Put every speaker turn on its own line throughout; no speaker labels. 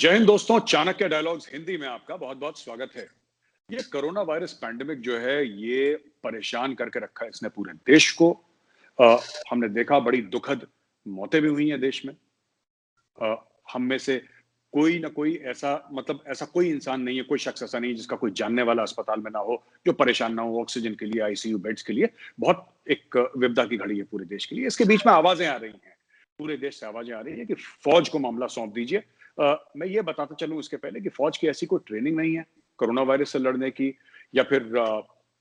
जय हिंद दोस्तों, चाणक्य डायलॉग्स हिंदी में आपका बहुत-बहुत स्वागत है। ये कोरोना वायरस पैंडेमिक जो है, ये परेशान करके रखा है इसने पूरे देश को। अ, हमने देखा बड़ी दुखद मौतें भी हुई हैं देश में। अ, हम में से कोई ना कोई ऐसा मतलब ऐसा कोई इंसान नहीं है, कोई शख्स ऐसा नहीं है जिसका कोई जानने वाला अस्पताल में ना हो, जो परेशान ना हो ऑक्सीजन के लिए, आईसीयू बेड्स के लिए। बहुत एक विपदा की घड़ी है पूरे देश के लिए। इसके बीच में आवाज़ें आ रही हैं, पूरे देश से आवाज़ें आ रही हैं कि फ़ौज को मामला सौंप दीजिए। मैं ये बताता चलूँ इसके पहले कि फ़ौज की ऐसी कोई ट्रेनिंग नहीं है, कोरोना वायरस से लड़ने की या फिर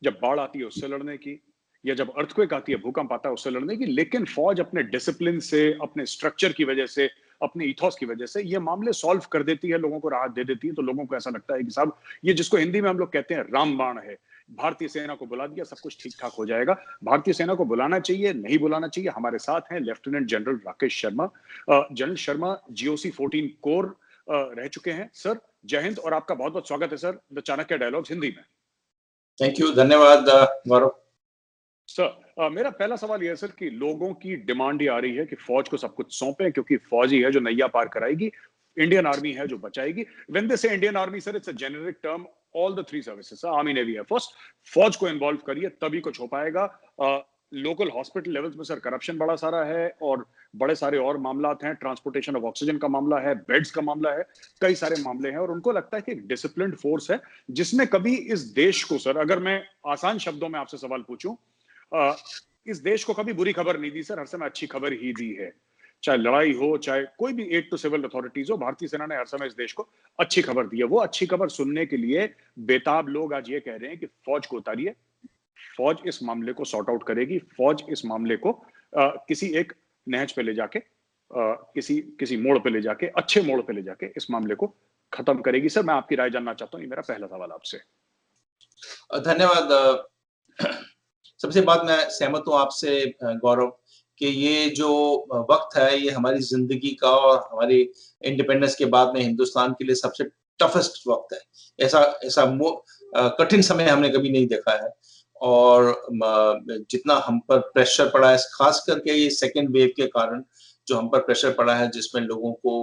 जब बाढ़ आती है उससे लड़ने की या जब अर्थक्वेक आती है, भूकंप आता है उससे लड़ने की। लेकिन फ़ौज अपने डिसिप्लिन से, अपने स्ट्रक्चर की वजह से, अपने ईथॉस की वजह से ये मामले सॉल्व कर देती है, लोगों को राहत दे देती है। तो लोगों को ऐसा लगता है कि साहब ये जिसको हिंदी में हम लोग कहते हैं रामबाण है। भारतीय सेना को बुला दिया, सब कुछ ठीक-ठाक हो जाएगा। भारतीय सेना को बुलाना चाहिए, नहीं बुलाना चाहिए। हमारे साथ हैं lieutenant general Rakesh Sharma. General Sharma GOC 14 core रह चुके हैं। सर, जय हिंद और आपका बहुत-बहुत स्वागत है sir, the Chanakya dialogues Hindi में।
थैंक यू, धन्यवाद गौरव।
सर, मेरा पहला सवाल ये है सर कि लोगों की डिमांड ये आ रही है कि फौज को सब कुछ सौंपे क्योंकि फौज ही है जो नैया पार कराएगी, इंडियन आर्मी है जो बचाएगी। व्हेन दे से Indian army sir, it's a generic term, all the three services, army, navy, air force. फौज को इन्वॉल्व करिए तभी कुछ हो पाएगा। लोकल हॉस्पिटल लेवल्स में सर करप्शन बड़ा सारा है और बड़े सारे और मामलात हैं। ट्रांसपोर्टेशन ऑफ ऑक्सीजन का मामला है, बेड्स का मामला है, कई सारे मामले हैं और उनको लगता है कि एक डिसिप्लिन्ड फोर्स है जिसने कभी इस देश को, सर अगर मैं आसान शब्दों में आपसे सवाल पूछूं, इस देश को कभी बुरी खबर नहीं दी सर, हर समय अच्छी खबर ही दी है। चाहे लड़ाई हो, चाहे कोई भी एड टू सिविल अथॉरिटीज हो, भारतीय सेना ने हर समय इस देश को अच्छी खबर दी है। वो अच्छी खबर सुनने के लिए बेताब लोग आज ये कह रहे हैं कि फौज को उतारिए, फौज इस मामले को सॉर्ट आउट करेगी, फौज इस मामले को किसी एक नहज पे ले जाके, किसी किसी मोड़ पे ले जाके, अच्छे मोड़ पे ले जाके इस मामले को खत्म करेगी। सर, मैं आपकी राय जानना चाहता हूँ, ये मेरा पहला सवाल आपसे।
धन्यवाद। सबसे बात मैं सहमत हूँ आपसे गौरव कि ये जो वक्त है ये हमारी जिंदगी का और हमारी इंडिपेंडेंस के बाद में हिंदुस्तान के लिए सबसे टफेस्ट वक्त है। ऐसा ऐसा कठिन समय हमने कभी नहीं देखा है और जितना हम पर प्रेशर पड़ा है, खास करके ये सेकेंड वेव के कारण जो हम पर प्रेशर पड़ा है, जिसमें लोगों को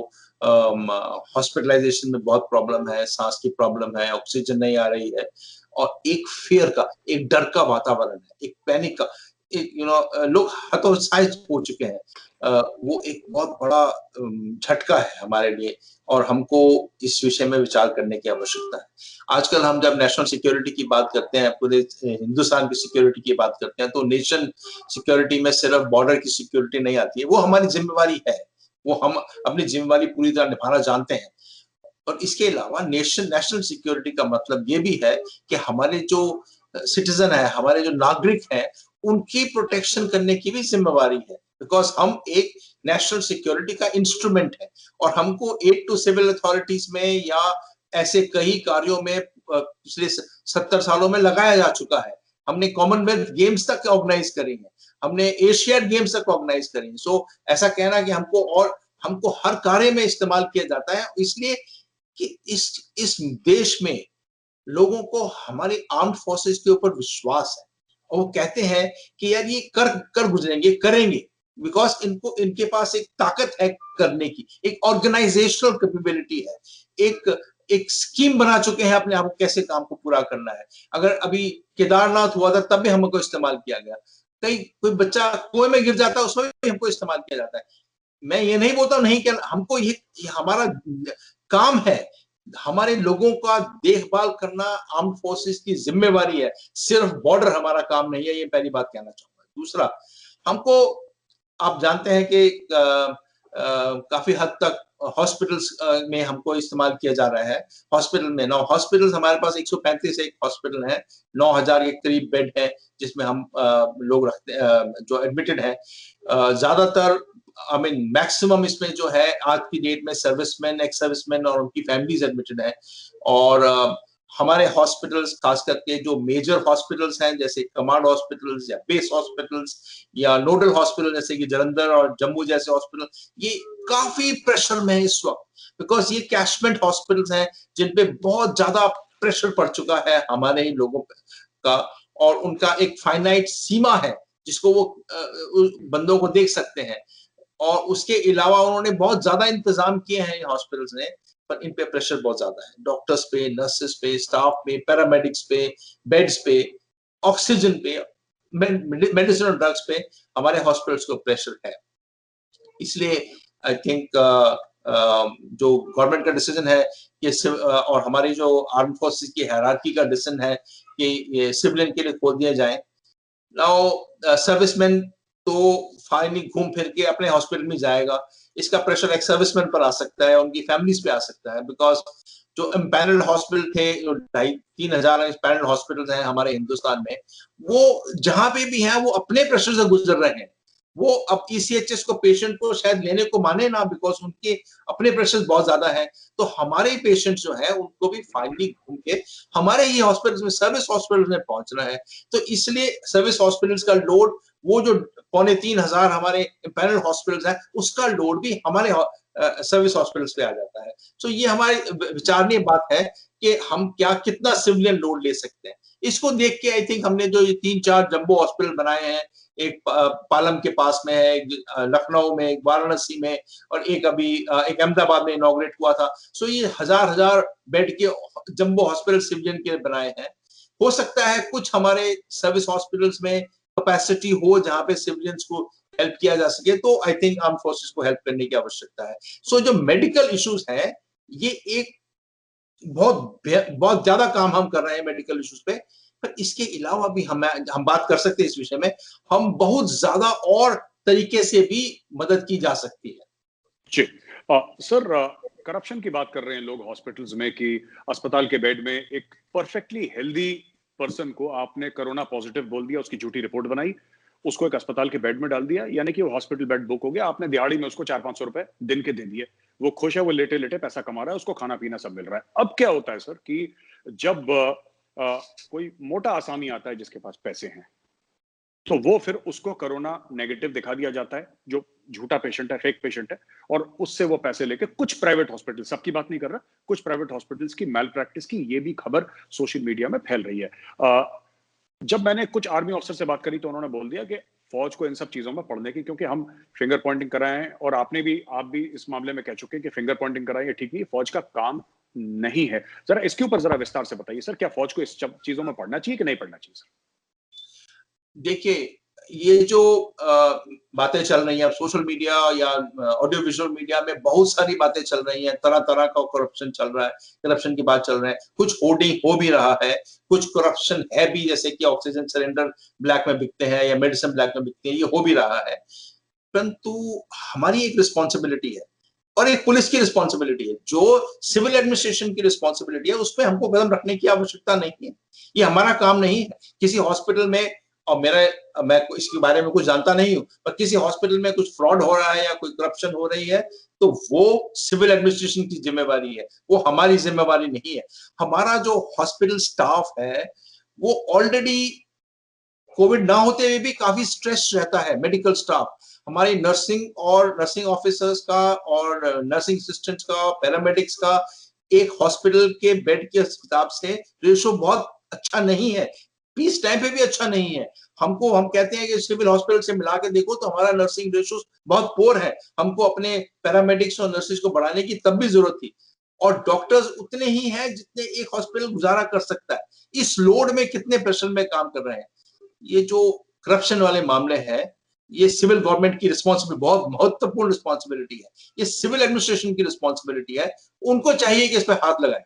हॉस्पिटलाइजेशन में बहुत प्रॉब्लम है, सांस की प्रॉब्लम है, ऑक्सीजन नहीं आ रही है और एक फियर का, एक डर का वातावरण है, एक पैनिक का, एक लोग हतोत्साहित हो चुके हैं। वो एक बहुत बड़ा झटका है हमारे लिए और हमको इस विषय में विचार करने की आवश्यकता है। आजकल हम जब नेशनल सिक्योरिटी की बात करते हैं, पूरे हिंदुस्तान की सिक्योरिटी की बात करते हैं, तो नेशन सिक्योरिटी में सिर्फ बॉर्डर की सिक्योरिटी नहीं आती है, वो हमारी जिम्मेवारी है। वो हम अपनी जिम्मेवारी पूरी तरह निभाना जानते हैं। और इसके अलावा नेशनल सिक्योरिटी का मतलब ये भी है कि हमारे जो सिटीजन है, हमारे जो नागरिक हैं, उनकी प्रोटेक्शन करने की भी जिम्मेवारी है, बिकॉज हम एक नेशनल सिक्योरिटी का इंस्ट्रूमेंट है और हमको एड टू सिविल अथॉरिटीज में या ऐसे कई कार्यों में पिछले 70 सालों में लगाया जा चुका है। हमने कॉमनवेल्थ गेम्स तक ऑर्गेनाइज करी है, हमने एशियन गेम्स तक ऑर्गेनाइज करी है। सो ऐसा कहना कि हमको हर कार्य में इस्तेमाल किया जाता है, इसलिए कि इस देश में लोगों को हमारी आर्म्ड फोर्सेस के ऊपर विश्वास है और वो कहते हैं कि यार ये कर गुजरेंगे, करेंगे, बिकॉज इनके पास एक ताकत है करने की, एक ऑर्गेनाइजेशनल कैपेबिलिटी है, एक स्कीम बना चुके हैं अपने आप कैसे काम को पूरा करना है। अगर अभी केदारनाथ हुआ था तब भी हमको इस्तेमाल किया गया, कोई बच्चा कुएं में गिर जाता है उसमें भी हमको इस्तेमाल किया जाता है। मैं ये नहीं बोलता नहीं कि हमको ये हमारा काम है, हमारे लोगों का देखभाल करना आर्म्ड फोर्सेस की जिम्मेवारी है, सिर्फ बॉर्डर हमारा काम नहीं है, ये पहली बात कहना चाहूंगा। दूसरा, हमको आप जानते हैं कि काफी हद तक हॉस्पिटल्स में हमको इस्तेमाल किया जा रहा है। हॉस्पिटल में हॉस्पिटल्स हमारे पास 135 एक हॉस्पिटल है, 9000 के करीब बेड है जिसमें हम लोग रखते जो एडमिटेड है। ज्यादातर मैक्सिमम इसमें जो है आज की डेट में सर्विसमैन, एक्स सर्विसमैन और उनकी फैमिलीज एडमिटेड है। और हमारे हॉस्पिटल्स, खास करके जो मेजर हॉस्पिटल्स हैं जैसे कमांड हॉस्पिटल्स या बेस हॉस्पिटल्स या नोडल हॉस्पिटल जैसे कि जलंधर और जम्मू जैसे हॉस्पिटल, ये काफी प्रेशर में है इस वक्त, बिकॉज ये कैशमेंट हॉस्पिटल्स हैं जिनपे बहुत ज्यादा प्रेशर पड़ चुका है हमारे ही लोगों का, और उनका एक फाइनाइट सीमा है जिसको वो बंदों को देख सकते हैं। और उसके अलावा उन्होंने बहुत ज्यादा इंतजाम किए हैं हॉस्पिटल्स ने पर इन पे प्रेशर बहुत ज्यादा है, डॉक्टर्स पे, नर्सेस पे, स्टाफ पे, पैरामेडिक्स पे, बेड्स पे, ऑक्सीजन पे, मेडिसिन और ड्रग्स पे हमारे हॉस्पिटल्स को प्रेशर है। इसलिए आई थिंक जो गवर्नमेंट का डिसीजन है कि और हमारी जो आर्म फोर्सेस की हायरार्की का डिसीजन है कि ये सिविलियन के लिए खोल दिया जाए। नाउ सर्विसमैन तो फाइनली घूम फिर के अपने हॉस्पिटल में जाएगा, इसका प्रेशर एक सर्विसमैन पर आ सकता है, उनकी फैमिलीज पे आ सकता है, बिकॉज जो एम्पैनल्ड हॉस्पिटल थे, जो 2,500-3,000 एम्पैनल्ड हॉस्पिटल हैं हमारे हिंदुस्तान में, वो जहां पे भी हैं वो अपने प्रेशर से गुजर रहे हैं। वो अब ईसीएचएस को पेशेंट को शायद लेने को माने ना, बिकॉज उनके अपने प्रेशर बहुत ज्यादा है। तो हमारे पेशेंट जो है उनको भी फाइनली घूम के हमारे ही हॉस्पिटल में, सर्विस हॉस्पिटल में पहुंचना है। तो इसलिए सर्विस हॉस्पिटल्स का लोड, वो जो 2,500 हमारे पैनल हॉस्पिटल्स हैं, उसका लोड भी हमारे सर्विस हॉस्पिटल्स पे आ जाता है। सो ये हमारी विचारणीय बात है कि हम क्या कितना सिविलियन लोड ले सकते हैं। इसको देख के आई थिंक हमने जो ये 3-4 जंबो हॉस्पिटल बनाए हैं, एक पालम के पास में है, एक लखनऊ में, एक वाराणसी में, और एक अभी एक अहमदाबाद में इनॉग्रेट हुआ था। सो ये हजार बेड के जंबो हॉस्पिटल सिविलियन के बनाए हैं। हो सकता है कुछ हमारे सर्विस हॉस्पिटल्स में कैपेसिटी हो जहां पे सिविलियंस को हेल्प किया जा सके, तो आई थिंक आर्म फोर्सेस को हेल्प करने की आवश्यकता है। सो जो मेडिकल इश्यूज हैं, ये एक बहुत ज्यादा काम हम कर रहे हैं मेडिकल इश्यूज पे, पर इसके अलावा भी हम बात कर सकते हैं इस विषय में, हम बहुत ज्यादा और तरीके से भी मदद की जा सकती है।
जी सर, करप्शन की बात कर रहे हैं लोग हॉस्पिटल्स में कि अस्पताल के बेड में एक परफेक्टली हेल्दी पर्सन को आपने कोरोना पॉजिटिव बोल दिया, उसकी झूठी रिपोर्ट बनाई, उसको एक अस्पताल के बेड में डाल दिया, यानी कि वो हॉस्पिटल बेड बुक हो गया, आपने दिहाड़ी में उसको 400-500 रुपए दिन के दे दिए, वो खुश है, वो लेटे लेटे पैसा कमा रहा है, उसको खाना पीना सब मिल रहा है। अब क्या होता है सर कि जब कोई मोटा आसामी आता है जिसके पास पैसे हैं, तो वो फिर उसको कोरोना नेगेटिव दिखा दिया जाता है, जो झूठा पेशेंट है, फेक पेशेंट है, और उससे वो पैसे लेके कुछ प्राइवेट हॉस्पिटल, सबकी बात नहीं कर रहा, कुछ प्राइवेट हॉस्पिटल्स की मैल प्रैक्टिस की ये भी खबर सोशल मीडिया में फैल रही है। जब मैंने कुछ आर्मी ऑफिसर से बात करी तो उन्होंने बोल दिया कि फौज को इन सब चीजों में पढ़ने की, क्योंकि हम फिंगर पॉइंटिंग कराए हैं, और आप भी इस मामले में कह चुके हैं कि फिंगर पॉइंटिंग कराई है, ठीक नहीं, फौज का काम नहीं है। जरा इसके ऊपर जरा विस्तार से बताइए सर, क्या फौज को इस चीजों में पढ़ना चाहिए कि नहीं पढ़ना चाहिए सर?
देखिए, ये जो बातें चल रही हैं अब सोशल मीडिया या ऑडियो विजुअल मीडिया में, बहुत सारी बातें चल रही हैं, तरह तरह का करप्शन चल रहा है, करप्शन की बात चल रहा है, कुछ होर्डिंग हो भी रहा है, कुछ करप्शन है भी, जैसे कि ऑक्सीजन सिलेंडर ब्लैक में बिकते हैं या मेडिसिन ब्लैक में बिकते हैं, ये हो भी रहा है। परंतु हमारी एक रिस्पॉन्सिबिलिटी है और एक पुलिस की रिस्पॉन्सिबिलिटी है, जो सिविल एडमिनिस्ट्रेशन की रिस्पॉन्सिबिलिटी है, उसमें हमको कदम रखने की आवश्यकता नहीं है। ये हमारा काम नहीं है। किसी हॉस्पिटल में, और मैं इसके बारे में कुछ जानता नहीं हूं, पर किसी हॉस्पिटल में कुछ फ्रॉड हो रहा है या कोई करप्शन हो रही है, तो वो सिविल एडमिनिस्ट्रेशन की जिम्मेवारी है, वो हमारी जिम्मेवारी नहीं है। हमारा जो हॉस्पिटल स्टाफ है, वो ऑलरेडी कोविड ना होते हुए भी काफी स्ट्रेस रहता है। मेडिकल स्टाफ, हमारी नर्सिंग ऑफिसर्स का और नर्सिंग असिस्टेंट्स का, पैरामेडिक्स का एक हॉस्पिटल के बेड के हिसाब से रेशो बहुत अच्छा नहीं है, पीस टाइम पे भी अच्छा नहीं है। हम कहते हैं कि सिविल हॉस्पिटल से मिला के देखो तो हमारा नर्सिंग रेशो बहुत पोर है। हमको अपने पैरामेडिक्स और नर्सेज को बढ़ाने की तब भी जरूरत थी, और डॉक्टर्स उतने ही हैं जितने एक हॉस्पिटल गुजारा कर सकता है। इस लोड में कितने प्रेशर में काम कर रहे हैं। ये जो करप्शन वाले मामले हैं, ये सिविल गवर्नमेंट की रिस्पॉन्सिबिलिटी, बहुत महत्वपूर्ण रिस्पॉन्सिबिलिटी है, ये सिविल एडमिनिस्ट्रेशन की रिस्पॉन्सिबिलिटी है। उनको चाहिए कि इस पे हाथ लगाएं।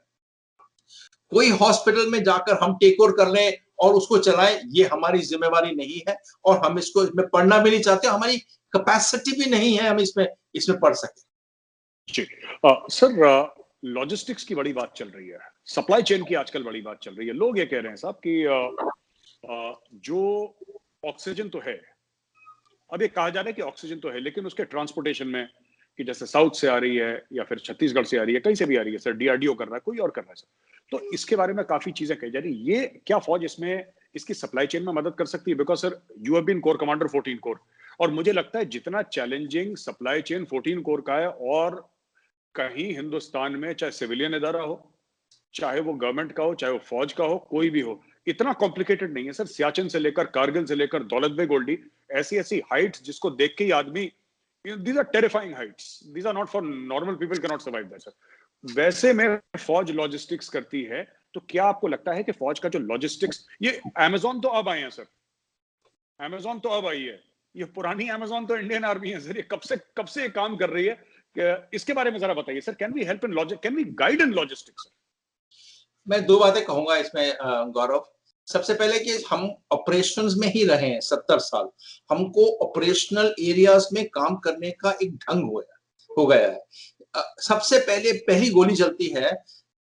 कोई हॉस्पिटल में जाकर हम टेक ओवर कर लें और उसको चलाएं, ये हमारी जिम्मेवारी नहीं है, और हम इसमें पढ़ना भी नहीं चाहते, हमारी कैपेसिटी भी नहीं है हम इसमें पढ़ सके।
जी सर, लॉजिस्टिक्स की बड़ी बात चल रही है, सप्लाई चेन की आजकल बड़ी बात चल रही है। लोग ये कह रहे हैं साहब कि जो ऑक्सीजन तो है, अब ये कहा जा रहा है कि ऑक्सीजन तो है, लेकिन उसके ट्रांसपोर्टेशन में, कि जैसे साउथ से आ रही है या फिर छत्तीसगढ़ से आ रही है, कहीं से भी आ रही है सर, डीआरडीओ कर रहा है, कोई और कर रहा है सर, तो इसके बारे में काफी चीजें कही जा रही है। ये क्या फौज इसमें इसकी सप्लाई चेन में मदद कर सकती है? Because sir, you have been core commander 14 core, और मुझे लगता है जितना चैलेंजिंग सप्लाई चेन 14 कोर का है, और कहीं हिंदुस्तान में चाहे सिविलियन इदारा हो, चाहे वो गवर्नमेंट का हो, चाहे वो फौज का हो, कोई भी हो, इतना कॉम्प्लिकेटेड नहीं है सर। सियाचिन से लेकर कारगिल से लेकर दौलत बेग ओल्डी, ऐसी ऐसी हाइट्स जिसको देख के ही आदमी, these are terrifying heights, these are not for normal people, cannot survive that sir। वैसे में फौज लॉजिस्टिक्स करती है, तो क्या आपको लगता है कि फौज का जो लॉजिस्टिक्स, ये अमेज़न तो अब आए हैं सर, अमेज़न तो अब आई है। ये पुरानी अमेज़न तो इंडियन आर्मी है सर, ये कब से ये काम कर रही है? इसके बारे में ज़रा बताइए sir, can we help in can we guide in logistics sir?
मैं 2 बातें कहूँगा इसमें गौरव। सबसे पहले कि हम ऑपरेशंस में ही रहे हैं 70 साल। हमको ऑपरेशनल एरियाज़ में काम करने का एक ढंग हो गया है। सबसे पहले पहली गोली चलती है,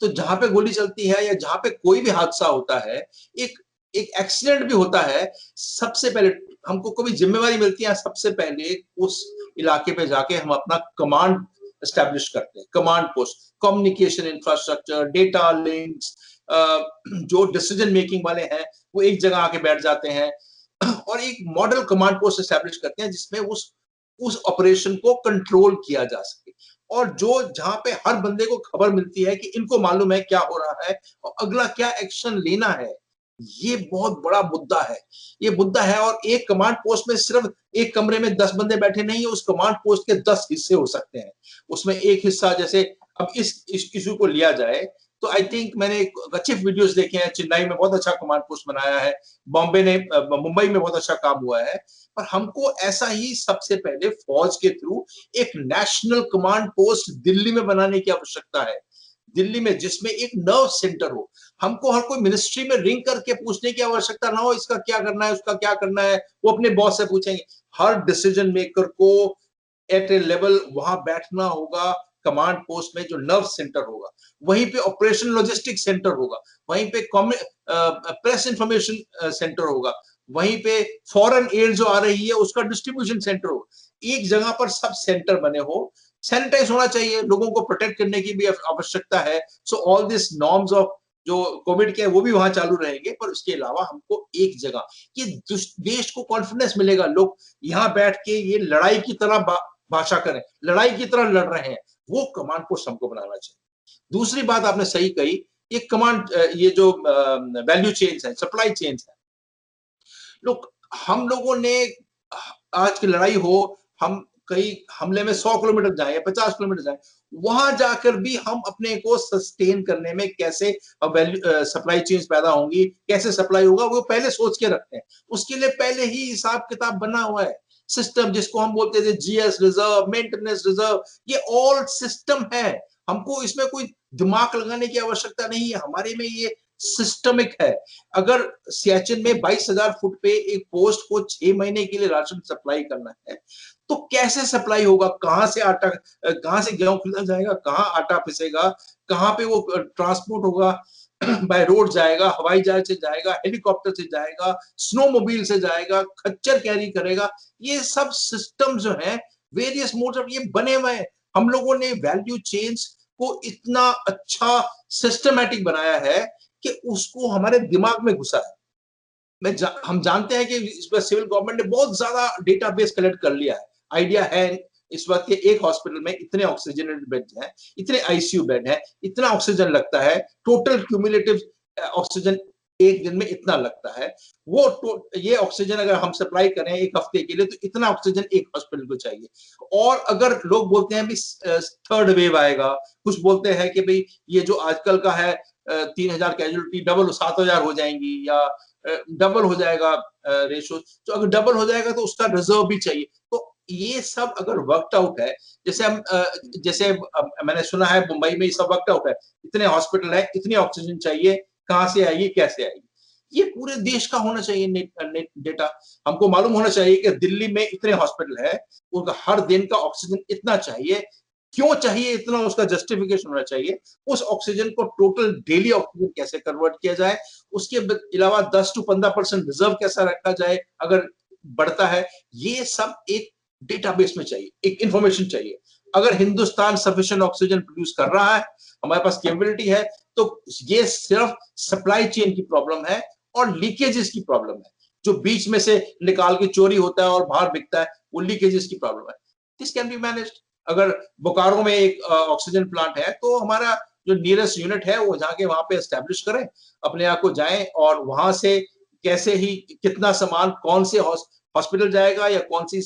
तो जहाँ पे गोली चलती है या जहाँ पे कोई भी हादसा होता है, एक एक एक्सीडेंट भी होता है, सबसे पहले हमको कभी ज़िम्मेवारी मिलती है, सबसे पहले उस इलाके पे जाके हम अपना कमांड एस्टैब्लिश करते हैं, command post, communication infrastructure, data links, जो डिसीजन मेकिंग वाले हैं, वो एक जगह आके बैठ जाते हैं और एक मॉडल कमांड पोस्ट एस्टैब्लिश करते हैं जिसमें उस ऑपरेशन को कंट्रोल किया जा सके। और जो जहां पे हर बंदे को खबर मिलती है कि इनको मालूम है क्या हो रहा है और अगला क्या एक्शन लेना है। ये बहुत बड़ा मुद्दा है। ये मुद्दा है और एक कमांड पोस्ट में सिर्फ एक कमरे में 10 बंदे बैठे नहीं है, उस कमांड पोस्ट के 10 हिस्से हो सकते हैं। उसमें एक हिस्सा जैसे अब इस इश्यू को लिया जाए तो आई थिंक मैंने अच्छे वीडियोस देखे हैं। चेन्नई में बहुत अच्छा कमांड पोस्ट बनाया है, बॉम्बे ने मुंबई में बहुत अच्छा काम हुआ है। पर हमको ऐसा ही सबसे पहले फौज के थ्रू एक नेशनल कमांड पोस्ट दिल्ली में बनाने की आवश्यकता है। दिल्ली में जिसमें एक नर्व सेंटर हो। हमको हर कोई मिनिस्ट्री में रिंग करके पूछने की आवश्यकता ना हो, इसका क्या करना है, उसका क्या करना है, वो अपने बॉस से पूछेंगे। हर डिसीजन मेकर को एट ए लेवल वहां बैठना होगा, कमांड पोस्ट में जो नर्व सेंटर होगा, वहीं पे ऑपरेशन लॉजिस्टिक सेंटर होगा, वहीं पे प्रेस इंफॉर्मेशन सेंटर होगा, वहीं पे फॉरेन एड जो आ रही है उसका डिस्ट्रीब्यूशन सेंटर होगा। एक जगह पर सब सेंटर बने हो, सैनिटाइज होना चाहिए, लोगों को प्रोटेक्ट करने की भी आवश्यकता है। So all this norms of जो कोविड के वो भी वहां चालू रहेंगे, पर उसके अलावा हमको एक जगह ये देश को कॉन्फिडेंस मिलेगा। लोग यहाँ बैठ के ये लड़ाई की तरह भाषा करें, लड़ाई की तरह लड़ रहे हैं, वो कमांड पोस्ट हमको बनाना चाहिए। दूसरी बात आपने सही कही, ये कमांड ये जो वैल्यू चेन्स है, सप्लाई चेन्स है, लोग हम लोगों ने आज की लड़ाई हो, हम कई हमले में 100 किलोमीटर जाए या 50 किलोमीटर जाए, वहां जाकर भी हम अपने को सस्टेन करने में कैसे सप्लाई चेन्स पैदा होंगी, कैसे सप्लाई होगा, वो पहले सोच के रखते हैं। उसके लिए पहले ही हिसाब किताब बना हुआ है, सिस्टम जिसको हम बोलते थे जीएस रिजर्व, मेंटेनेंस रिजर्व, ये ऑल सिस्टम है। हमको इसमें कोई दिमाग लगाने की आवश्यकता नहीं है, हमारे में ये सिस्टमिक है। अगर सियाचिन में 22,000 फुट पे एक पोस्ट को 6 महीने के लिए राशन सप्लाई करना है, तो कैसे सप्लाई होगा? कहां से आटा, कहां से गेहूं खरीदा जाएगा, कहां आटा पिसेगा, कहां पे वो ट्रांसपोर्ट होगा? बाय रोड जाएगा, हवाई जहाज से जाएगा, हेलीकॉप्टर से जाएगा, स्नोमोबाइल से जाएगा, खच्चर कैरी करेगा। ये सब सिस्टम जो है वेरियस मोड्स ऑफ ये बने हुए हैं। हम लोगों ने वैल्यू चेन्स को इतना अच्छा सिस्टमैटिक बनाया है कि उसको हमारे दिमाग में घुसा है। हम जानते हैं कि इस पर सिविल गवर्नमेंट ने बहुत ज्यादा डेटाबेस कलेक्ट कर लिया है। आइडिया है इस वक्त के एक हॉस्पिटल में इतने ऑक्सीजन बेड हैं, इतने आईसीयू बेड हैं, इतना ऑक्सीजन लगता है, टोटल क्यूमुलेटिव ऑक्सीजन एक दिन में इतना लगता है। ये ऑक्सीजन अगर हम सप्लाई करें एक हफ्ते के लिए तो इतना ऑक्सीजन एक हॉस्पिटल को चाहिए। और अगर लोग बोलते हैं भी थर्ड वेव आएगा, कुछ बोलते हैं कि भाई ये जो आजकल का है 3,000 कैजुअलिटी डबल 7,000 हो जाएंगी या डबल हो जाएगा रेशो। तो अगर डबल हो जाएगा तो उसका रिजर्व भी चाहिए। तो ये सब अगर वर्कड आउट है, जैसे मैंने सुना है मुंबई में ये सब वर्कड आउट है, इतने हॉस्पिटल है, इतनी ऑक्सीजन चाहिए, कहां से आएगी, कैसे आएगी, ये पूरे देश का होना चाहिए नेट डेटा। हमको मालूम होना चाहिए कि दिल्ली में इतने हॉस्पिटल है, उनका हर दिन का ऑक्सीजन इतना चाहिए, क्यों चाहिए इतना, उसका जस्टिफिकेशन होना चाहिए। उस ऑक्सीजन को टोटल डेली ऑक्सीजन कैसे कन्वर्ट किया जाए, उसके अलावा 10 to 15% रिजर्व कैसा रखा जाए अगर बढ़ता है, ये सब एक डेटाबेस में चाहिए, एक इंफॉर्मेशन चाहिए। अगर हिंदुस्तान सफिशिएंट ऑक्सीजन प्रोड्यूस कर रहा है, हमारे पास कैपेबिलिटी है, तो ये सिर्फ सप्लाई चेन की प्रॉब्लम है और लीकेजेस की प्रॉब्लम है। जो बीच में से निकाल के चोरी होता है और बाहर बिकता है, वो लीकेजेस की प्रॉब्लम है। This can be managed. अगर बोकारो में एक ऑक्सीजन प्लांट है तो हमारा जो नियरेस्ट यूनिट है वो जाके वहां पे एस्टेब्लिश करें, अपने आप को जाएं और वहां से कैसे ही कितना सामान कौन से हॉस्पिटल जाएगा या कौन सी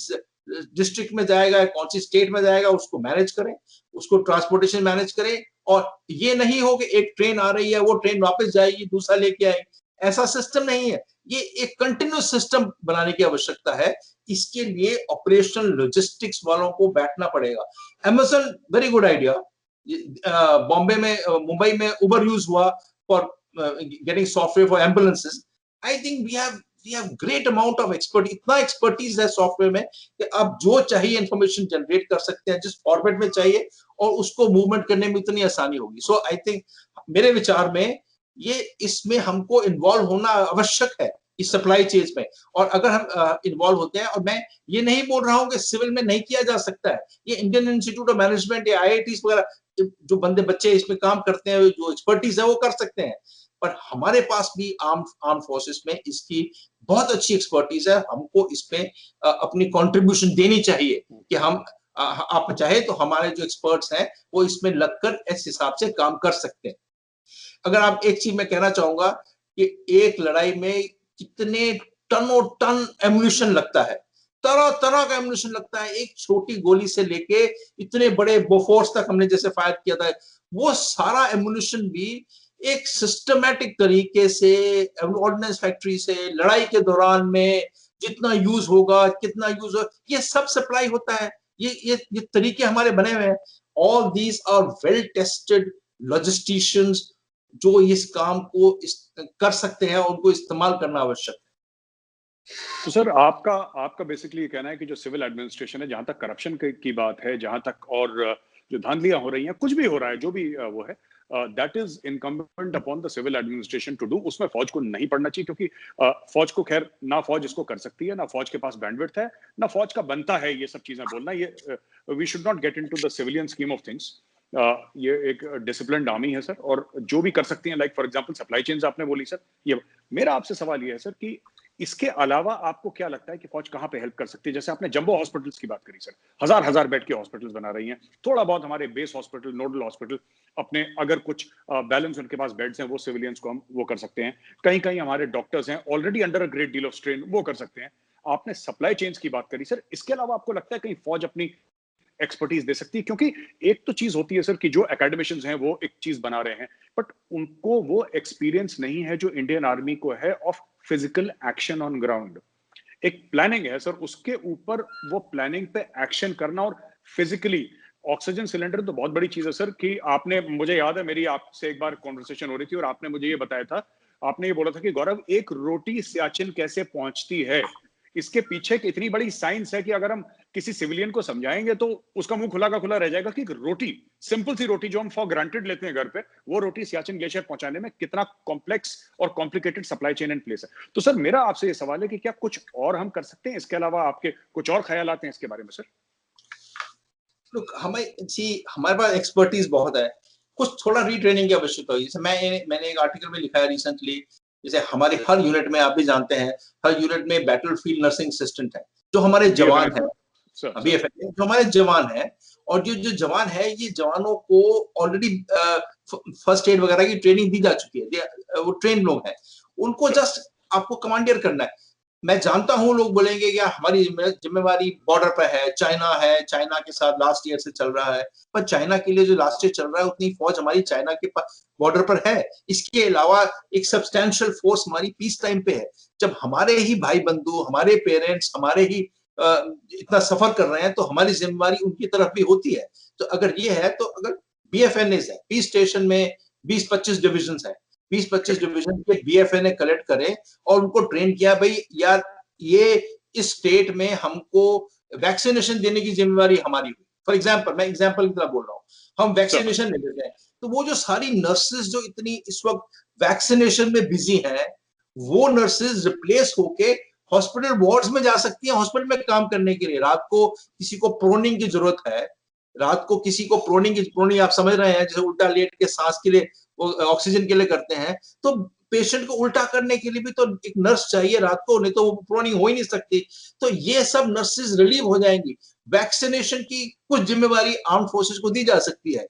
डिस्ट्रिक्ट में जाएगा या कौन सी स्टेट में जाएगा, उसको मैनेज करें, उसको ट्रांसपोर्टेशन मैनेज करें, और ये नहीं हो कि एक ट्रेन आ रही है, वो ट्रेन वापस जाएगी, दूसरा लेके आएगी, ऐसा सिस्टम नहीं है। ये एक कंटिन्यूस सिस्टम बनाने की आवश्यकता है। इसके लिए ऑपरेशनल लॉजिस्टिक्स वालों को बैठना पड़ेगा। Amazon very good idea. Bombay में मुंबई में उबर यूज हुआ for getting software for ambulances. I think we have great amount of expert, इतना एक्सपर्टीज है सॉफ्टवेयर में कि आप जो चाहिए इंफॉर्मेशन जनरेट कर सकते हैं जिस फॉर्मेट में चाहिए, और उसको मूवमेंट करने में इतनी आसानी होगी। सो आई थिंक मेरे विचार में ये इसमें हमको इन्वॉल्व होना आवश्यक है इस सप्लाई चेन में। और अगर हम इन्वॉल्व होते हैं, और मैं ये नहीं बोल रहा हूं कि सिविल में नहीं किया जा सकता है, ये इंडियन इंस्टीट्यूट ऑफ मैनेजमेंट या आईआईटी वगैरह जो बंदे बच्चे इसमें काम करते हैं, जो एक्सपर्टीज है वो कर सकते हैं। पर हमारे पास भी आर्म फोर्सेस में इसकी बहुत अच्छी एक्सपर्टीज है। हमको इसमें अपनी कंट्रीब्यूशन देनी चाहिए कि हम आप चाहे तो हमारे जो एक्सपर्ट्स हैं वो इसमें लगकर इस हिसाब से काम कर सकते हैं। अगर आप एक चीज मैं कहना चाहूंगा कि एक लड़ाई में कितने टनों टन एम्यूनिशन लगता है, तरह तरह का एम्यूनिशन लगता है। एक छोटी गोली से लेके इतने बड़े बोफोर्स तक हमने जैसे फायर किया था, वो सारा एम्यूनिशन भी एक सिस्टमैटिक तरीके से ऑर्डिनेंस फैक्ट्री से लड़ाई के दौरान में जितना यूज होगा, कितना यूज होगा, ये सब सप्लाई होता है। ये तरीके हमारे बने हुए हैं। All these are well tested logisticians जो इस काम को कर सकते हैं, उनको इस्तेमाल करना आवश्यक है।
तो सर आपका आपका बेसिकली ये कहना है कि जो सिविल एडमिनिस्ट्रेशन है, जहां तक करप्शन की बात है, जहां तक और जो धांधलियां हो रही हैं, कुछ भी हो रहा है, जो भी वो है, that is incumbent upon the civil administration to do. उसमें फौज को नहीं पड़ना चाहिए, क्योंकि फौज को खैर ना फौज इसको कर सकती है, ना फौज के पास बैंडविड्थ है, ना फौज का बनता है ये सब चीजें बोलना। ये we should not get into the civilian scheme of things. ये एक डिसिप्लिन्ड आर्मी है सर, और जो भी कर सकती है, like for example supply chains आपने बोली सर। ये मेरा आपसे सवाल ये है सर कि इसके अलावा आपको क्या लगता है कि फौज कहां पे हेल्प कर सकती है? जैसे आपने जंबो हॉस्पिटल्स की बात करी सर, हजार हजार बेड के हॉस्पिटल्स बना रही हैं। थोड़ा बहुत हमारे बेस हॉस्पिटल, नोडल हॉस्पिटल अपने अगर कुछ बैलेंस उनके पास बेड्स हैं, वो सिविलियंस को हम वो कर सकते हैं। कहीं कहीं हमारे डॉक्टर्स हैं already under a great deal of strain, वो कर सकते हैं। आपने सप्लाई चेन्स की बात करी सर, इसके अलावा आपको लगता है कहीं फौज अपनी एक्सपर्टीज दे सकती है? क्योंकि एक तो चीज होती है सर कि जो एकेडमिशियंस हैं वो एक चीज बना रहे हैं, बट उनको वो एक्सपीरियंस नहीं है जो इंडियन आर्मी को है of physical action on ground. एक प्लानिंग है सर, उसके ऊपर वो प्लानिंग पे एक्शन करना, और फिजिकली ऑक्सीजन सिलेंडर तो बहुत बड़ी चीज है सर। कि आपने, मुझे याद है मेरी आपसे एक बार कॉन्वर्सेशन हो रही थी और आपने मुझे ये बताया था, आपने ये बोला था कि गौरव, एक रोटी सियाचिन कैसे पहुंचती है, इसके पीछे की इतनी बड़ी साइंस है कि अगर हम किसी सिविलियन को समझाएंगे तो उसका मुंह खुला का खुला रह जाएगा कि रोटी, सिंपल सी रोटी जो हम फॉर ग्रांटेड लेते हैं घर पे, वो रोटी सियाचिन ग्लेशियर पहुंचाने में कितना कॉम्प्लेक्स और complicated supply chain and place है। तो सर मेरा आपसे ये सवाल है कि क्या कुछ और हम कर सकते हैं इसके अलावा? आपके कुछ और ख्यालात हैं इसके बारे में सर?
लुक, हमारे पास एक्सपर्टीज बहुत है, कुछ थोड़ा रीट्रेनिंग की आवश्यकता होगी। जैसे मैंने एक आर्टिकल में लिखा है रिसेंटली, जैसे हमारे हर यूनिट में, आप भी जानते हैं, हर यूनिट में बैटलफील्ड नर्सिंग असिस्टेंट है, जो हमारे जवान हैं, बीएफएन, जो हमारे जवान हैं। और जो जवान है, ये जवानों को ऑलरेडी फर्स्ट एड वगैरह की ट्रेनिंग दी जा चुकी है, वो ट्रेन लोग हैं। उनको जस्ट आपको कमांडियर करना है। मैं जानता हूं लोग बोलेंगे कि हमारी जिम्मेवारी बॉर्डर पर है, चाइना के साथ लास्ट ईयर से चल रहा है, पर चाइना के लिए जो लास्ट ईयर चल रहा है उतनी फौज हमारी चाइना के बॉर्डर पर है। इसके अलावा एक सब्सटैंशियल फोर्स हमारी पीस टाइम पे है। जब हमारे ही भाई बंधु, हमारे पेरेंट्स, हमारे ही इतना सफर कर रहे हैं, तो हमारी जिम्मेवारी उनकी तरफ भी होती है। तो अगर ये है, तो अगर बीएफएनएस है, पीस स्टेशन में 20-25 डिविजन है, 20-25 डिवीजन के बीएफएनए कलेक्ट करें और उनको ट्रेन किया, भाई यार ये इस स्टेट में हमको वैक्सीनेशन देने की जिम्मेवारी हमारी हुई। फॉर एग्जांपल, मैं एग्जांपल की तरह बोल रहा हूं, हम वैक्सीनेशन ले लेते हैं, तो वो जो सारी नर्सेज जो इतनी इस वक्त वैक्सीनेशन में बिजी हैं, वो नर्सेज रिप्लेस होके हॉस्पिटल वार्ड्स में जा सकती है हॉस्पिटल में काम करने के लिए। रात को किसी को प्रोनिंग की जरूरत है, रात को किसी को प्रोनिंग आप समझ रहे हैं, जैसे उल्टा लेट के सांस के लिए, ऑक्सीजन के लिए करते हैं, तो पेशेंट को उल्टा करने के लिए भी तो एक नर्स चाहिए रात को, नहीं तो वो प्रोनिंग हो ही नहीं सकती। तो ये सब नर्सेज रिलीव हो जाएंगी। वैक्सीनेशन की कुछ जिम्मेवारी आर्म फोर्सेस को दी जा सकती है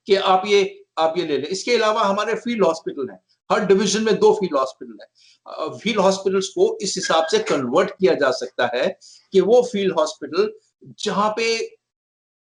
कि आप ये ले लें। इसके अलावा हमारे फील्ड हॉस्पिटल हैं, हर डिवीजन में 2 फील्ड हॉस्पिटल है। फील्ड हॉस्पिटल्स को इस हिसाब से कन्वर्ट किया जा सकता है कि वो फील्ड हॉस्पिटल जहां पे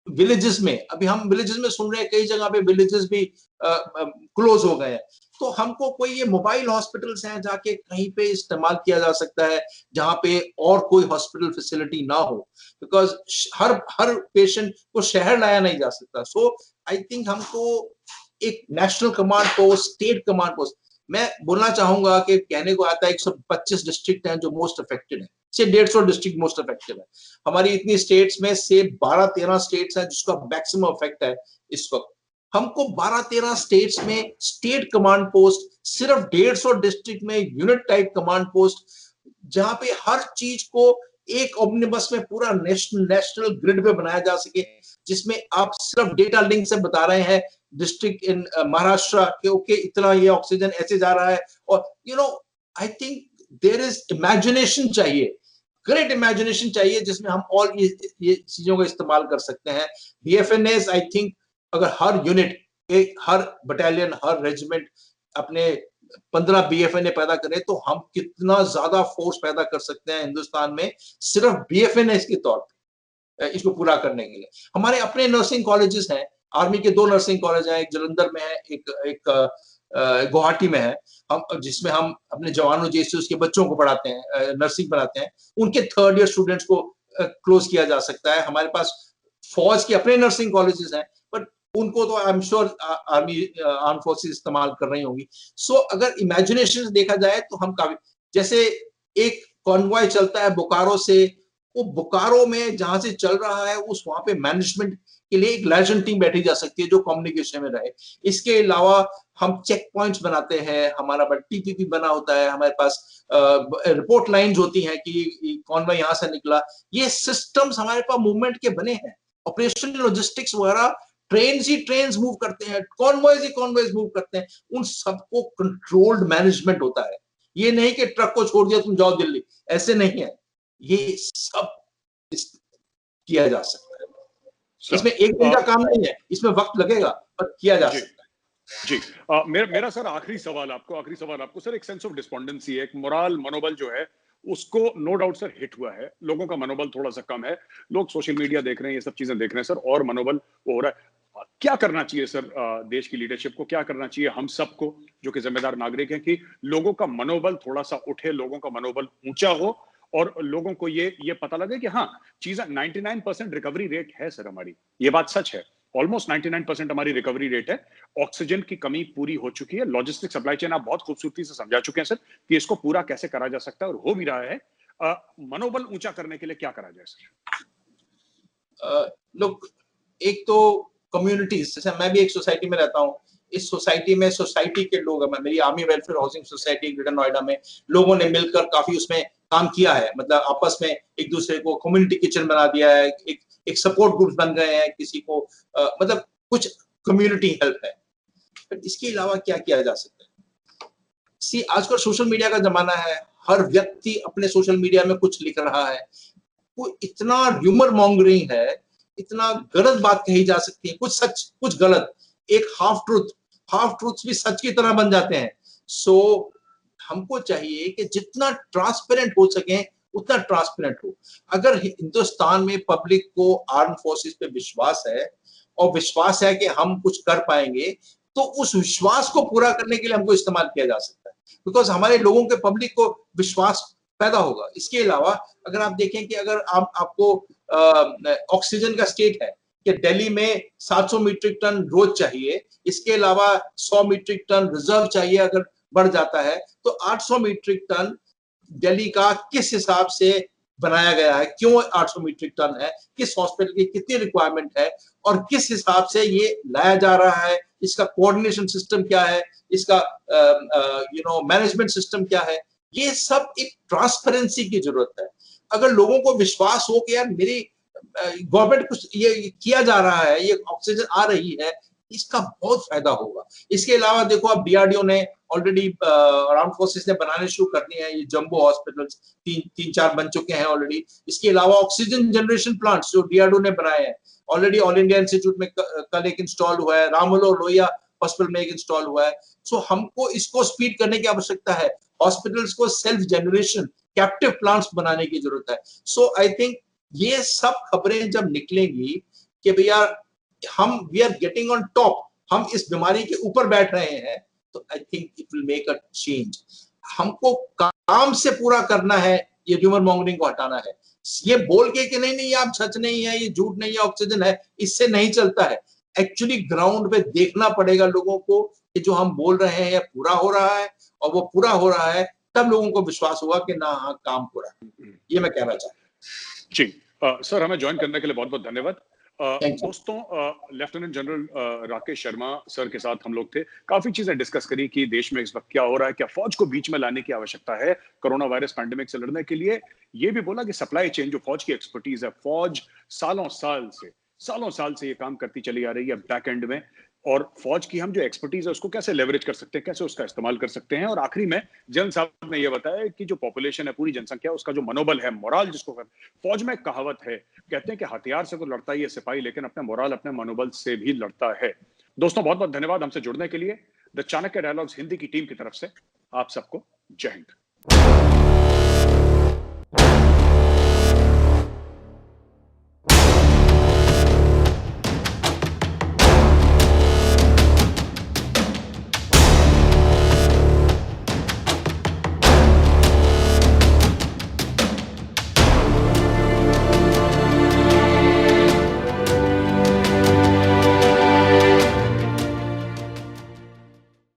विलेजेस में, अभी हम विलेजेस में सुन रहे हैं कई जगह पे विलेजेस भी क्लोज हो गए हैं। तो हमको कोई ये मोबाइल हॉस्पिटल्स हैं जाके कहीं पे इस्तेमाल किया जा सकता है जहां पे और कोई हॉस्पिटल फैसिलिटी ना हो, बिकॉज हर हर पेशेंट को शहर लाया नहीं जा सकता। सो आई थिंक हमको एक national command post, state command post, मैं बोलना चाहूंगा कि कहने को आता है 125 डिस्ट्रिक्ट हैं जो मोस्ट अफेक्टेड है, से 150 डिस्ट्रिक्ट मोस्ट अफेक्टेड है। हमारी इतनी स्टेट्स में से 12-13 स्टेट्स हैं जिसका मैक्सिमम इफेक्ट है इस वक्त। हमको 12-13 स्टेट्स में स्टेट कमांड पोस्ट, सिर्फ 150 डिस्ट्रिक्ट में यूनिट टाइप कमांड पोस्ट, जहां पे हर चीज को एक ओमनिबस में पूरा नेशनल ग्रिड पे बनाया जा सके, जिसमें आप सिर्फ डेटा लिंक से बता रहे हैं डिस्ट्रिक्ट इन महाराष्ट्र के ओके इतना ये ऑक्सीजन ऐसे जा रहा है। और I think there is imagination चाहिए, ग्रेट इमेजिनेशन चाहिए, जिसमें हम ऑल ये चीजों का इस्तेमाल कर सकते हैं। बीएफएनएस आई थिंक अगर हर यूनिट, एक हर बटालियन, हर रेजिमेंट अपने 15 बीएफएनए पैदा करें तो हम कितना ज्यादा फोर्स पैदा कर सकते हैं हिंदुस्तान में सिर्फ बीएफएनएस के तौर पे इसको पूरा करने के लिए। हमारे अपने नर्सिंग कॉलेजेस हैं, आर्मी के 2 नर्सिंग कॉलेज हैं, एक जलंधर में है, एक गुवाहाटी में है, हम जिसमें हम अपने जवानों जैसे उसके बच्चों को पढ़ाते हैं, नर्सिंग पढ़ाते हैं। उनके 3rd ईयर स्टूडेंट्स को क्लोज किया जा सकता है। हमारे पास फौज के अपने नर्सिंग कॉलेजेस हैं, बट उनको तो I am sure army arm forces इस्तेमाल कर रही होंगी। सो अगर इमेजिनेशन देखा जाए तो हम काफी, जैसे एक कॉन्वॉय चलता है बोकारो से, वो बोकारो में जहां से चल रहा है उस वहां पे मैनेजमेंट के लिए एक लाइजन टीम बैठी जा सकती है जो कम्युनिकेशन में रहे। इसके अलावा हम चेक पॉइंट्स बनाते हैं, हमारा टीपीपी बना होता है, हमारे पास रिपोर्ट लाइंस होती हैं कि कौन भाई यहाँ से निकला। ये सिस्टम्स हमारे पास मूवमेंट के बने हैं, ऑपरेशनल लॉजिस्टिक्स वगैरह, ट्रेन ही ट्रेन मूव करते हैं, कॉन्वॉयज ही कॉन्वॉयज मूव करते हैं, उन सबको कंट्रोल्ड मैनेजमेंट होता है। ये नहीं कि ट्रक को छोड़ दिया तुम जाओ दिल्ली, ऐसे नहीं है। ये सब किया जा सकता है। इसमें एक दिन का काम नहीं है, इसमें वक्त लगेगा पर किया जा सकता है।
जी मेरा सर आखिरी सवाल आपको सर, एक सेंस ऑफ डिस्पोंडेंसी है, एक मोरल मनोबल जो है उसको नो डाउट सर हिट हुआ है, लोगों का मनोबल थोड़ा सा कम है, लोग सोशल मीडिया देख रहे हैं, ये सब चीजें देख रहे हैं सर, और मनोबल वो हो रहा है। क्या करना चाहिए सर देश की लीडरशिप को, क्या करना चाहिए हम सबको जो कि जिम्मेदार नागरिक हैं, कि लोगों का मनोबल थोड़ा सा उठे, लोगों का मनोबल ऊंचा हो, और लोगों को ये पता लगे कि हाँ चीजें 99% रिकवरी रेट है सर हमारी, ये बात सच है, ऑलमोस्ट 99% हमारी रिकवरी रेट है, ऑक्सीजन की कमी पूरी हो चुकी है, लॉजिस्टिक सप्लाई चेन आप बहुत खूबसूरती से समझा चुके हैं सर कि इसको पूरा कैसे करा जा सकता है और हो भी रहा है। मनोबल ऊंचा करने के लिए क्या करा जाए सर?
लोग, एक तो कम्युनिटीज, जैसे मैं भी एक सोसाइटी में रहता हूँ, इस सोसाइटी में सोसाइटी के लोग, मेरी army welfare housing society greater Noida में लोगों ने मिलकर काफी उसमें काम किया है, मतलब आपस में एक दूसरे को कम्युनिटी किचन बना दिया है, एक सपोर्ट ग्रुप बन गए हैं, किसी को मतलब कुछ कम्युनिटी हेल्प है। पर इसके अलावा क्या किया जा सकता है? सी आजकल सोशल मीडिया का जमाना है, हर व्यक्ति अपने सोशल मीडिया में कुछ लिख रहा है, वो इतना र्यूमर मॉन्गरिंग है, इतना गलत बात कही जा सकती है, कुछ सच कुछ गलत, एक हाफ ट्रूथ भी सच की तरह बन जाते हैं। सो हमको चाहिए कि जितना ट्रांसपेरेंट हो सके उतना ट्रांसपेरेंट हो। अगर हिंदुस्तान में पब्लिक को आर्म फोर्सेस पे विश्वास है और विश्वास है कि हम कुछ कर पाएंगे, तो उस विश्वास को पूरा करने के लिए हमको इस्तेमाल किया जा सकता है, बिकॉज हमारे लोगों के पब्लिक को विश्वास पैदा होगा। इसके अलावा अगर आप देखें कि अगर आपको ऑक्सीजन का स्टेट है कि दिल्ली में 700 मीट्रिक टन रोज चाहिए, इसके अलावा 100 मीट्रिक टन रिजर्व चाहिए, अगर बढ़ जाता है तो 800 मीट्रिक टन दिल्ली का किस हिसाब से बनाया गया है, क्यों 800 मीट्रिक टन है, किस हॉस्पिटल की कितनी रिक्वायरमेंट है और किस हिसाब से ये लाया जा रहा है, इसका कोऑर्डिनेशन सिस्टम क्या है, इसका मैनेजमेंट सिस्टम क्या है, ये सब एक ट्रांसपेरेंसी की जरूरत है। अगर लोगों को विश्वास हो कि यार मेरी गवर्नमेंट कुछ ये किया जा रहा है, ये ऑक्सीजन आ रही है, इसका बहुत फायदा होगा। इसके अलावा देखो अब डीआरडीओ ने ऑलरेडी आर्म फोर्सेस ने बनाने शुरू कर दिए हैं ये जंबो हॉस्पिटल्स, 3-4 बन चुके हैं ऑलरेडी। इसके अलावा ऑक्सीजन जनरेशन प्लांट्स जो डीआरडीओ ने बनाए हैं ऑलरेडी, ऑल इंडिया इंस्टीट्यूट में कल एक इंस्टॉल हुआ है, रामलो लोहिया हॉस्पिटल में एक इंस्टॉल हुआ है। सो हमको इसको स्पीड करने की आवश्यकता है, हॉस्पिटल्स को सेल्फ जनरेशन कैप्टिव प्लांट्स बनाने की जरूरत है। सो आई थिंक ये सब खबरें जब निकलेंगी कि भैया we are getting on top, हम इस बीमारी के ऊपर बैठ रहे हैं, तो I think it will make a change. हमको काम से पूरा करना है, ये र्यूमर मॉन्गरिंग को हटाना है। ये बोल के कि नहीं नहीं आप सच नहीं है, ये झूठ नहीं है, ऑक्सीजन है, इससे नहीं चलता है। एक्चुअली ग्राउंड पे देखना पड़ेगा लोगों को कि जो हम बोल रहे हैं पूरा हो रहा है, और वो पूरा हो रहा है तब लोगों को विश्वास होगा कि ना हाँ काम हो रहा है। ये मैं कहना चाहता हूँ।
जी सर, हमें ज्वाइन करने के लिए बहुत बहुत धन्यवाद।
Thank you.
दोस्तों, lieutenant general Rakesh Sharma sir के साथ हम लोग थे, काफी चीजें डिस्कस करी कि देश में इस वक्त क्या हो रहा है, क्या फौज को बीच में लाने की आवश्यकता है कोरोना वायरस पैंडेमिक से लड़ने के लिए। ये भी बोला कि सप्लाई चेन जो फौज की एक्सपर्टीज है, फौज सालों साल से ये काम करती चली आ रही है बैक एंड में, और फौज की हम जो एक्सपर्टीज है उसको कैसे लेवरेज कर सकते हैं, कैसे उसका इस्तेमाल कर सकते हैं। और आखिरी में जनरल साहब ने ये बताया कि जो पॉपुलेशन है, पूरी जनसंख्या, उसका जो मनोबल है, मोराल जिसको फौज में एक कहावत है, कहते हैं कि हथियार से तो लड़ता ही है सिपाही, लेकिन अपने मोराल, अपने मनोबल से भी लड़ता है। दोस्तों, बहुत बहुत धन्यवाद हमसे जुड़ने के लिए। द चाणक्य डायलॉग्स हिंदी की टीम की तरफ से आप सबको जय हिंद।